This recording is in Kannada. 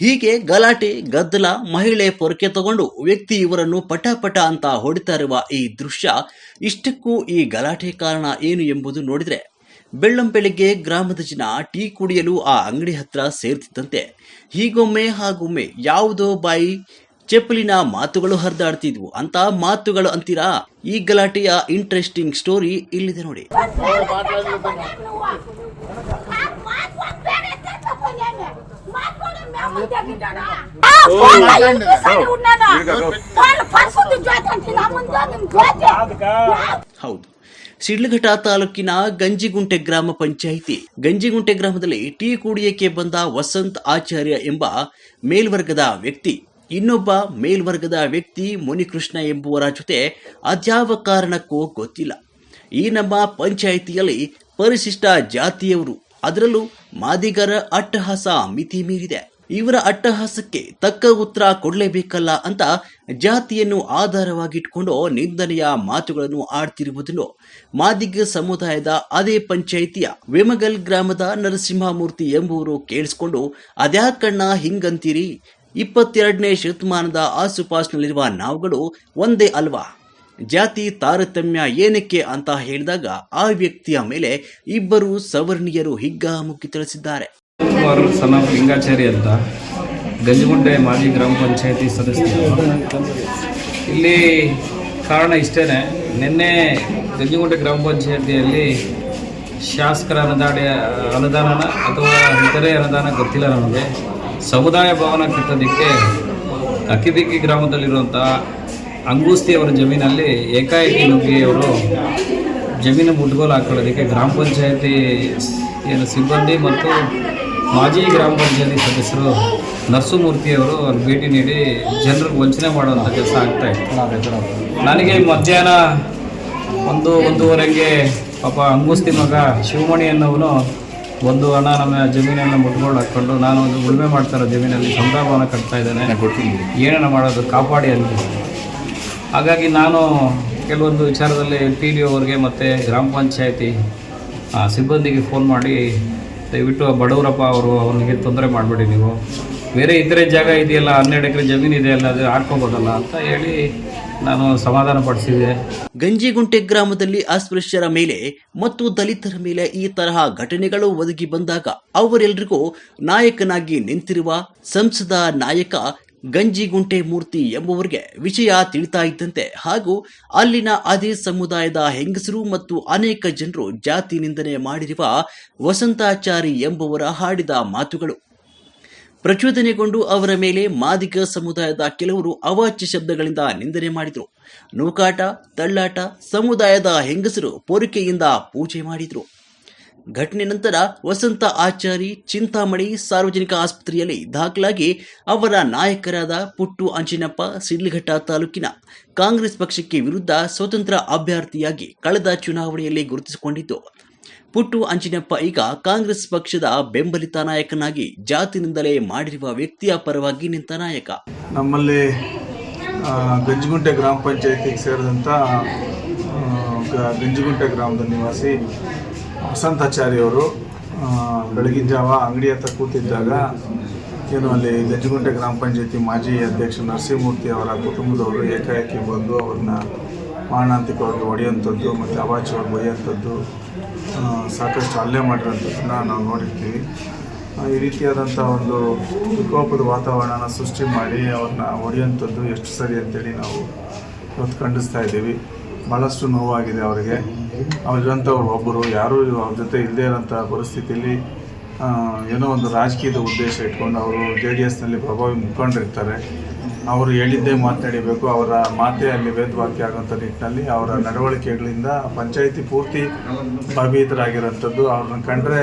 ಹೀಗೆ ಗಲಾಟೆ ಗದ್ದಲ, ಮಹಿಳೆ ಪೊರಕೆ ತಗೊಂಡು ವ್ಯಕ್ತಿ ಇವರನ್ನು ಪಟ ಅಂತ ಹೊಡಿತಾ ಇರುವ ಈ ದೃಶ್ಯ, ಇಷ್ಟಕ್ಕೂ ಈ ಗಲಾಟೆ ಕಾರಣ ಏನು ಎಂಬುದು ನೋಡಿದ್ರೆ, ಬೆಳ್ಳಂಬೆಳಿಗ್ಗೆ ಗ್ರಾಮದ ಜನ ಟೀ ಕುಡಿಯಲು ಆ ಅಂಗಡಿ ಹತ್ರ ಸೇರ್ತಿದ್ದಂತೆ ಹೀಗೊಮ್ಮೆ ಹಾಗೊಮ್ಮೆ ಯಾವುದೋ ಬಾಯಿ ಚಪ್ಪಲಿನ ಮಾತುಗಳು ಹರಿದಾಡ್ತಿದ್ವು. ಅಂತ ಮಾತುಗಳು ಅಂತೀರಾ? ಈ ಗಲಾಟೆಯ ಇಂಟ್ರೆಸ್ಟಿಂಗ್ ಸ್ಟೋರಿ ಇಲ್ಲಿದೆ ನೋಡಿ. ಹೌದು, ಶಿಡ್ಲಘಟ್ಟ ತಾಲೂಕಿನ ಗಂಜಿಗುಂಟೆ ಗ್ರಾಮ ಪಂಚಾಯಿತಿ ಗಂಜಿಗುಂಟೆ ಗ್ರಾಮದಲ್ಲಿ ಟೀ ಕುಡಿಯಕ್ಕೆ ಬಂದ ವಸಂತ್ ಆಚಾರ್ಯ ಎಂಬ ಮೇಲ್ವರ್ಗದ ವ್ಯಕ್ತಿ ಇನ್ನೊಬ್ಬ ಮೇಲ್ವರ್ಗದ ವ್ಯಕ್ತಿ ಮುನಿಕೃಷ್ಣ ಎಂಬುವರ ಜೊತೆ ಅದ್ಯಾವ ಕಾರಣಕ್ಕೂ ಗೊತ್ತಿಲ್ಲ ಈ ನಮ್ಮ ಪಂಚಾಯಿತಿಯಲ್ಲಿ ಪರಿಶಿಷ್ಟ ಜಾತಿಯವರು, ಅದರಲ್ಲೂ ಮಾದಿಗರ ಅಟ್ಟಹಾಸ ಮಿತಿ ಮೀರಿದೆ. ಇವರ ಅಟ್ಟಹಾಸಕ್ಕೆ ತಕ್ಕ ಉತ್ತರ ಕೊಡಲೇಬೇಕಲ್ಲ ಅಂತ ಜಾತಿಯನ್ನು ಆಧಾರವಾಗಿಟ್ಕೊಂಡು ನಿಂದನೆಯ ಮಾತುಗಳನ್ನು ಆಡ್ತಿರುವುದನ್ನು ಮಾದಿಗ ಸಮುದಾಯದ ಅದೇ ಪಂಚಾಯಿತಿಯ ವೆಮಗಲ್ ಗ್ರಾಮದ ನರಸಿಂಹಮೂರ್ತಿ ಎಂಬುವರು ಕೇಳಿಸಿಕೊಂಡು, ಅದ್ಯಾಕಣ್ಣ ಹಿಂಗಂತೀರಿ, 22ನೇ ಶತಮಾನದ ಆಸುಪಾಸಿನಲ್ಲಿರುವ ನಾವುಗಳು ಒಂದೇ ಅಲ್ವಾ, ಜಾತಿ ತಾರತಮ್ಯ ಏನಕ್ಕೆ ಅಂತ ಹೇಳಿದಾಗ ಆ ವ್ಯಕ್ತಿಯ ಮೇಲೆ ಇಬ್ಬರು ಸವರ್ಣೀಯರು ಹಿಗ್ಗಾಮುಗ್ಗಿ ತಿಳಿಸಿದ್ದಾರೆ. ಸನ್ ಆಫ್ ಲಿಂಗಾಚಾರಿ ಅಂತ ಗಂಜಿಗುಂಟೆ ಮಾಜಿ ಗ್ರಾಮ ಪಂಚಾಯತಿ ಸದಸ್ಯರು. ಇಲ್ಲಿ ಕಾರಣ ಇಷ್ಟೇ, ನಿನ್ನೆ ಗಂಜಿಗುಂಟೆ ಗ್ರಾಮ ಪಂಚಾಯತಿಯಲ್ಲಿ ಶಾಸಕರ ಅನುದಾನ ಅಥವಾ ಇತರೆ ಅನುದಾನ ಗೊತ್ತಿಲ್ಲ ನಮಗೆ, ಸಮುದಾಯ ಭವನ ಕಟ್ಟೋದಕ್ಕೆ ಅಕ್ಕಿದಿಕ್ಕಿ ಗ್ರಾಮದಲ್ಲಿರುವಂಥ ಅಂಗೂಸ್ತಿ ಅವರ ಜಮೀನಲ್ಲಿ ಏಕಾಏಕಿ ನುಗ್ಗಿ ಅವರು ಜಮೀನು ಮುಟ್ಗೋಲು ಹಾಕೊಳ್ಳೋದಕ್ಕೆ ಗ್ರಾಮ ಪಂಚಾಯತಿ ಏನು ಸಿಬ್ಬಂದಿ ಮತ್ತು ಮಾಜಿ ಗ್ರಾಮ ಪಂಚಾಯತಿ ಸದಸ್ಯರು ನರಸಿಂಹಮೂರ್ತಿಯವರು ಭೇಟಿ ನೀಡಿ ಜನರಿಗೆ ವಂಚನೆ ಮಾಡುವಂಥ ಕೆಲಸ ಆಗ್ತಾಯಿತ್ತು. ನನಗೆ ಮಧ್ಯಾಹ್ನ 1:30ಗೆ ಪಾಪ ಅಂಗೂಸ್ತಿ ಮಗ ಶಿವಮಣಿ ಅನ್ನೋನು ಒಂದು ಹಣ ನಮ್ಮ ಜಮೀನನ್ನು ಮುಟ್ಕೊಂಡು ಹಾಕ್ಕೊಂಡು, ನಾನು ಒಂದು ಉಳುಮೆ ಮಾಡ್ತಾರೋ ಜಮೀನಲ್ಲಿ ಸಮುದಾಯ ಭವನ ಕಟ್ತಾ ಇದ್ದೇನೆ, ಏನೇನು ಮಾಡೋದು ಕಾಪಾಡಿ ಅಂತ. ಹಾಗಾಗಿ ನಾನು ಕೆಲವೊಂದು ವಿಚಾರದಲ್ಲಿ PDO ಅವರಿಗೆ ಮತ್ತು ಗ್ರಾಮ ಪಂಚಾಯತಿ ಸಿಬ್ಬಂದಿಗೆ ಫೋನ್ ಮಾಡಿ, ದಯವಿಟ್ಟು ಬಡವರಪ್ಪ ಅವ್ರಿಗೆ ತೊಂದರೆ ಮಾಡಬೇಡಿ, ನೀವು ಬೇರೆ ಇತರೆ ಜಾಗ ಇದೆಯಲ್ಲ, 12 ಎಕರೆ ಜಮೀನು ಇದೆಯಲ್ಲ, ಅದು ಹಾಕ್ಕೋಬೋದಲ್ಲ ಅಂತ ಹೇಳಿ ನಾನು ಸಮಾಧಾನ ಪಡಿಸಿದೆ. ಗಂಜಿಗುಂಟೆ ಗ್ರಾಮದಲ್ಲಿ ಅಸ್ಪೃಶ್ಯರ ಮೇಲೆ ಮತ್ತು ದಲಿತರ ಮೇಲೆ ಈ ತರಹ ಘಟನೆಗಳು ಒದಗಿ ಬಂದಾಗ ಅವರೆಲ್ಲರಿಗೂ ನಾಯಕನಾಗಿ ನಿಂತಿರುವ ಸಂಸದ ನಾಯಕ ಗಂಜಿಗುಂಟೆ ಮೂರ್ತಿ ಎಂಬುವರಿಗೆ ವಿಷಯ ತಿಳಿತಾ ಇದ್ದಂತೆ ಹಾಗೂ ಅಲ್ಲಿನ ಅದೇ ಸಮುದಾಯದ ಹೆಂಗಸರು ಮತ್ತು ಅನೇಕ ಜನರು ಜಾತಿ ನಿಂದನೆ ಮಾಡಿರುವ ವಸಂತಾಚಾರಿ ಎಂಬುವರ ಹಾಡಿದ ಮಾತುಗಳು ಪ್ರಚೋದನೆಗೊಂಡು ಅವರ ಮೇಲೆ ಮಾದಿಗ ಸಮುದಾಯದ ಕೆಲವರು ಅವಾಚ್ಯ ಶಬ್ದಗಳಿಂದ ನಿಂದನೆ ಮಾಡಿದರು. ನೂಕಾಟ, ತಳ್ಳಾಟ, ಸಮುದಾಯದ ಹೆಂಗಸರು ಪೊರಿಕೆಯಿಂದ ಪೂಜೆ ಮಾಡಿದರು. ಘಟನೆ ನಂತರ ವಸಂತ ಆಚಾರಿ ಚಿಂತಾಮಣಿ ಸಾರ್ವಜನಿಕ ಆಸ್ಪತ್ರೆಯಲ್ಲಿ ದಾಖಲಾಗಿ ಅವರ ನಾಯಕರಾದ ಪುಟ್ಟು ಅಂಚಿನಪ್ಪ ಶಿಡ್ಲಘಟ್ಟ ತಾಲೂಕಿನ ಕಾಂಗ್ರೆಸ್ ಪಕ್ಷಕ್ಕೆ ವಿರುದ್ಧ ಸ್ವತಂತ್ರ ಅಭ್ಯರ್ಥಿಯಾಗಿ ಕಳೆದ ಚುನಾವಣೆಯಲ್ಲಿ ಗುರುತಿಸಿಕೊಂಡಿದ್ದು, ಪುಟ್ಟು ಅಂಚಿನಪ್ಪ ಈಗ ಕಾಂಗ್ರೆಸ್ ಪಕ್ಷದ ಬೆಂಬಲಿತ ನಾಯಕನಾಗಿ ಜಾತಿನಿಂದಲೇ ಮಾಡಿರುವ ವ್ಯಕ್ತಿಯ ಪರವಾಗಿ ನಿಂತ ನಾಯಕ. ನಮ್ಮಲ್ಲಿ ಗಂಜಿಗುಂಟೆ ಗ್ರಾಮ ಪಂಚಾಯತಿಗೆ ಸೇರಿದಂಥ ಗಂಜಿಗುಂಟೆ ಗ್ರಾಮದ ನಿವಾಸಿ ವಸಂತಾಚಾರ್ಯವರು ಬೆಳಗಿನ ಜಾವ ಅಂಗಡಿ ಹತ್ರ ಕೂತಿದ್ದಾಗ ಅಲ್ಲಿ ಗಂಜಿಗುಂಟೆ ಗ್ರಾಮ ಪಂಚಾಯತಿ ಮಾಜಿ ಅಧ್ಯಕ್ಷ ನರಸಿಂಹಮೂರ್ತಿ ಅವರ ಕುಟುಂಬದವರು ಏಕಾಏಕಿ ಬಂದು ಅವ್ರನ್ನ ಮಾರಣಾಂತಿಕವಾಗಿ ಹೊಡೆಯುವಂಥದ್ದು ಮತ್ತು ಅವಾಚ್ಯವಾಗಿ ಬೈಯುವಂಥದ್ದು, ಸಾಕಷ್ಟು ಹಲ್ಲೆ ಮಾಡಿರೋಂಥದ್ದನ್ನು ನಾವು ನೋಡಿರ್ತೀವಿ. ಈ ರೀತಿಯಾದಂಥ ಒಂದು ವಿಕೋಪದ ವಾತಾವರಣನ ಸೃಷ್ಟಿ ಮಾಡಿ ಅವ್ರನ್ನ ಹೊಡೆಯುವಂಥದ್ದು ಎಷ್ಟು ಸರಿ ಅಂತೇಳಿ ನಾವು ಇವತ್ತು ಖಂಡಿಸ್ತಾ ಇದ್ದೀವಿ. ಭಾಳಷ್ಟು ನೋವಾಗಿದೆ ಅವರಿಗೆ. ಅವ್ರಿಗಂಥವ್ರು ಒಬ್ಬರು ಯಾರೂ ಅವ್ರ ಜೊತೆ ಇಲ್ಲದೇ ಇರೋಂಥ ಪರಿಸ್ಥಿತಿಯಲ್ಲಿ ಏನೋ ಒಂದು ರಾಜಕೀಯದ ಉದ್ದೇಶ ಇಟ್ಕೊಂಡು ಅವರು JDSನಲ್ಲಿ ಪ್ರಭಾವಿ ಮುಖಂಡರಿರ್ತಾರೆ. ಅವರು ಹೇಳಿದ್ದೇ ಮಾತನಾಡಬೇಕು, ಅವರ ಮಾತೇ ಅಲ್ಲಿ ವೇದವಾಕ್ಯ ಆಗೋಂಥ ನಿಟ್ಟಿನಲ್ಲಿ ಅವರ ನಡವಳಿಕೆಗಳಿಂದ ಪಂಚಾಯಿತಿ ಪೂರ್ತಿ ಭಯಭೀತರಾಗಿರೋಂಥದ್ದು. ಅವ್ರನ್ನ ಕಂಡ್ರೆ